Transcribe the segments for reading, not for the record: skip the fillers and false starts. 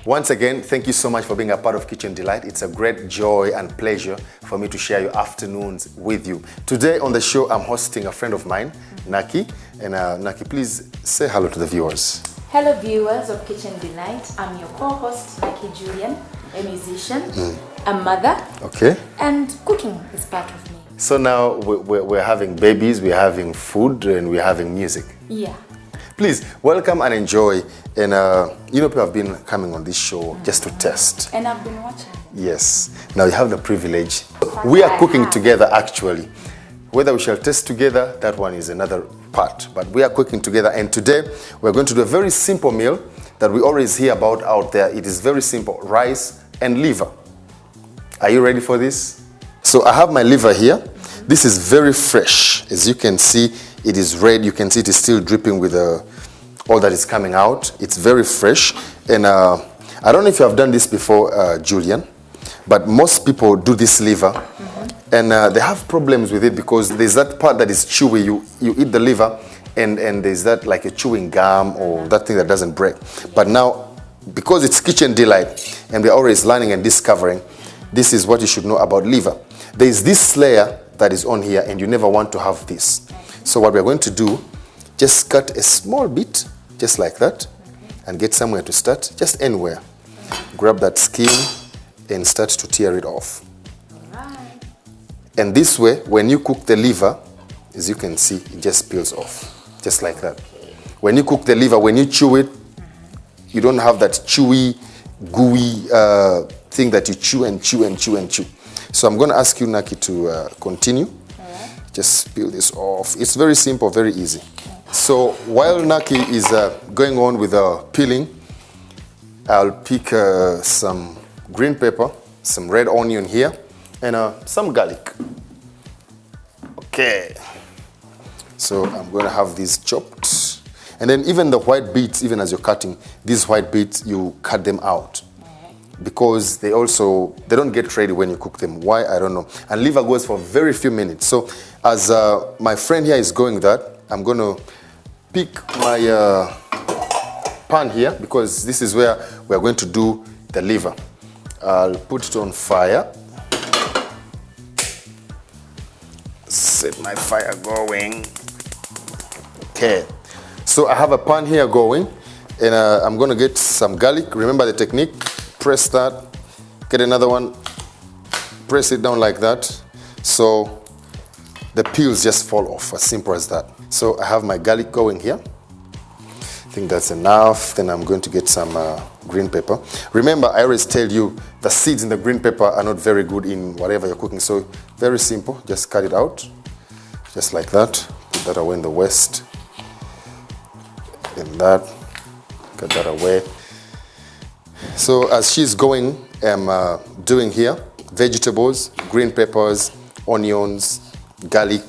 Once again, thank you so much for being a part of Kitchen Delight. It's a great joy and pleasure for me to share your afternoons with you. Today on the show, I'm hosting a friend of mine, Naki. And Naki, please say hello to the viewers. Hello viewers of Kitchen Delight. I'm your co-host, Naki Julian, a musician, a mother, and cooking is part of me. So now we're having babies, we're having food, and we're having music. Yeah. Please, welcome and enjoy. And you know, people have been coming on this show just to test. And I've been watching. Yes. Now you have the privilege. We are cooking together, actually. Whether we shall test together, that one is another part. But we are cooking together. And today, we're going to do a very simple meal that we always hear about out there. It is very simple. Rice and liver. Are you ready for this? So I have my liver here. This is very fresh. As you can see, it is red. You can see it is still dripping with all that is coming out. It's very fresh. And I don't know if you have done this before, Julian, but most people do this liver. And they have problems with it because there's that part that is chewy. You eat the liver and there's that like a chewing gum or that thing that doesn't break. But now, because it's Kitchen Delight and we're always learning and discovering, this is what you should know about liver. There is this layer that is on here and you never want to have this. So what we're going to do, just cut a small bit, just like that, and get somewhere to start, just anywhere. Grab that skin and start to tear it off. And this way, when you cook the liver, as you can see, it just peels off, just like that. When you cook the liver, when you chew it, you don't have that chewy, gooey thing that you chew and chew and chew and chew. So I'm going to ask you, Naki, to continue. Just peel this off. It's very simple, very easy. So while Naki is going on with peeling, I'll pick some green pepper, some red onion here, and some garlic. Okay. So I'm going to have these chopped. And then even the white beets, even as you're cutting, these white beets, you cut them out. Because they don't get ready when you cook them. Why? I don't know. And liver goes for very few minutes. So as my friend here is going that, I'm going to pick my pan here because this is where we're going to do the liver. I'll put it on fire. Set my fire going. Okay. So I have a pan here going and I'm going to get some garlic. Remember the technique? Press that, get another one, press it down like that. So the peels just fall off, as simple as that. So I have my garlic going here. I think that's enough. Then I'm going to get some green pepper. Remember, I always tell you the seeds in the green pepper are not very good in whatever you're cooking. So very simple, just cut it out, just like that. Put that away in the waste. And that, cut that away. So as she's going, I'm doing here vegetables, green peppers, onions, garlic.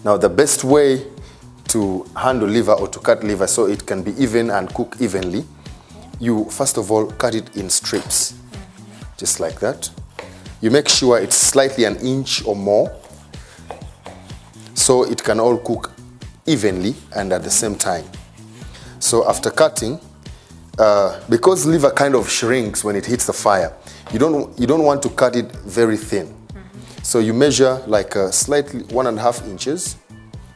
Now the best way to handle liver or to cut liver so it can be even and cook evenly, you first of all cut it in strips, just like that. You make sure it's slightly an inch or more so it can all cook evenly and at the same time. So after cutting, because liver kind of shrinks when it hits the fire, you don't want to cut it very thin. So you measure like slightly 1.5 inches,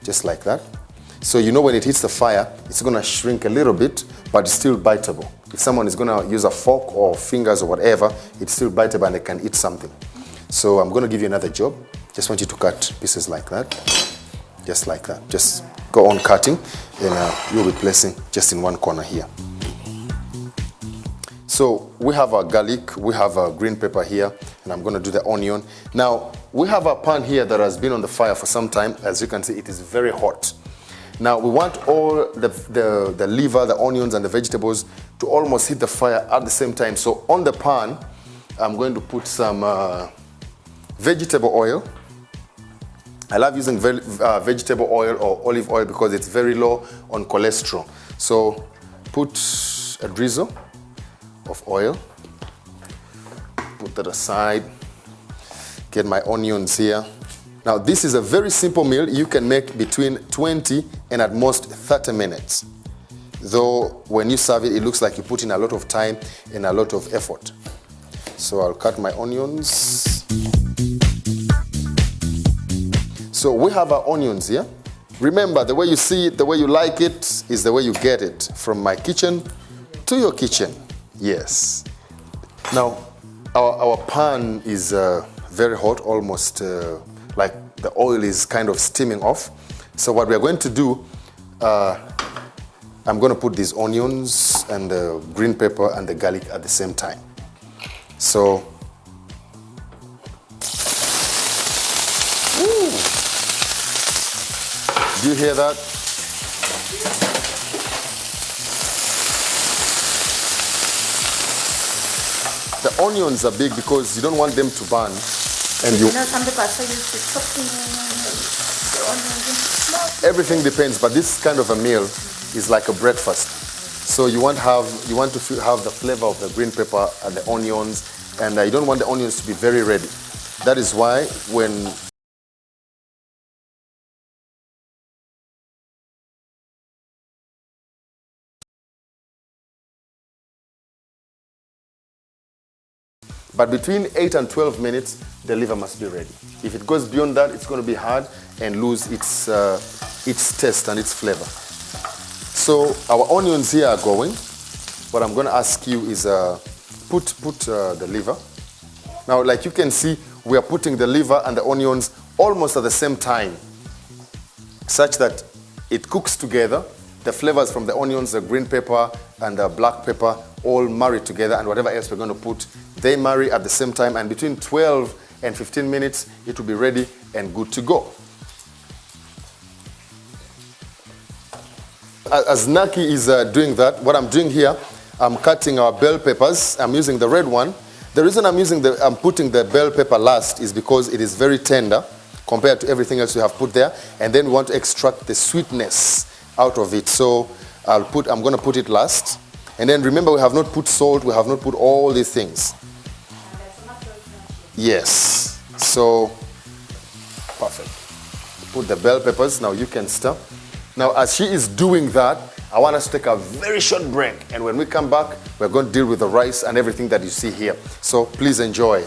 just like that. So you know when it hits the fire, it's going to shrink a little bit, but it's still biteable. If someone is going to use a fork or fingers or whatever, it's still biteable and they can eat something. So I'm going to give you another job. Just want you to cut pieces like that, just like that. Just go on cutting and you'll be placing just in one corner here. So we have our garlic, we have our green pepper here, and I'm going to do the onion. Now, we have a pan here that has been on the fire for some time. As you can see, it is very hot. Now, we want all the liver, the onions, and the vegetables to almost hit the fire at the same time. So on the pan, I'm going to put some vegetable oil. I love using vegetable oil or olive oil because it's very low on cholesterol. So put a drizzle of oil, put that aside, get my onions here, Now this is a very simple meal you can make between 20 and at most 30 minutes. Though when you serve it, it looks like you put in a lot of time and a lot of effort. So I'll cut my onions. So we have our onions here. Remember, the way you see it, the way you like it, is the way you get it. From my kitchen to your kitchen. Yes. Now, our pan is very hot, almost like the oil is kind of steaming off. So what we're going to do, I'm going to put these onions and the green pepper and the garlic at the same time. So, ooh. Do you hear that? The onions are big because you don't want them to burn. And you know, some people are so used to chopping the onions. Everything depends, but this kind of a meal is like a breakfast. So you want to have the flavor of the green pepper and the onions, and you don't want the onions to be very ready. That is why when but between 8 and 12 minutes, the liver must be ready. If it goes beyond that, it's going to be hard and lose its taste and its flavor. So our onions here are going. What I'm going to ask you is put the liver. Now, like you can see, we are putting the liver and the onions almost at the same time, such that it cooks together. The flavors from the onions, the green pepper and the black pepper all marry together, and whatever else we're going to put, they marry at the same time, and between 12 and 15 minutes, it will be ready and good to go. As Naki is doing that, what I'm doing here, I'm cutting our bell peppers. I'm using the red one. The reason I'm putting the bell pepper last is because it is very tender compared to everything else we have put there, and then we want to extract the sweetness out of it. So I'm going to put it last. And then remember, we have not put salt, we have not put all these things. Yes. So, perfect. Put the bell peppers. Now you can stir. Now, as she is doing that, I want us to take a very short break. And when we come back, we're going to deal with the rice and everything that you see here. So please enjoy.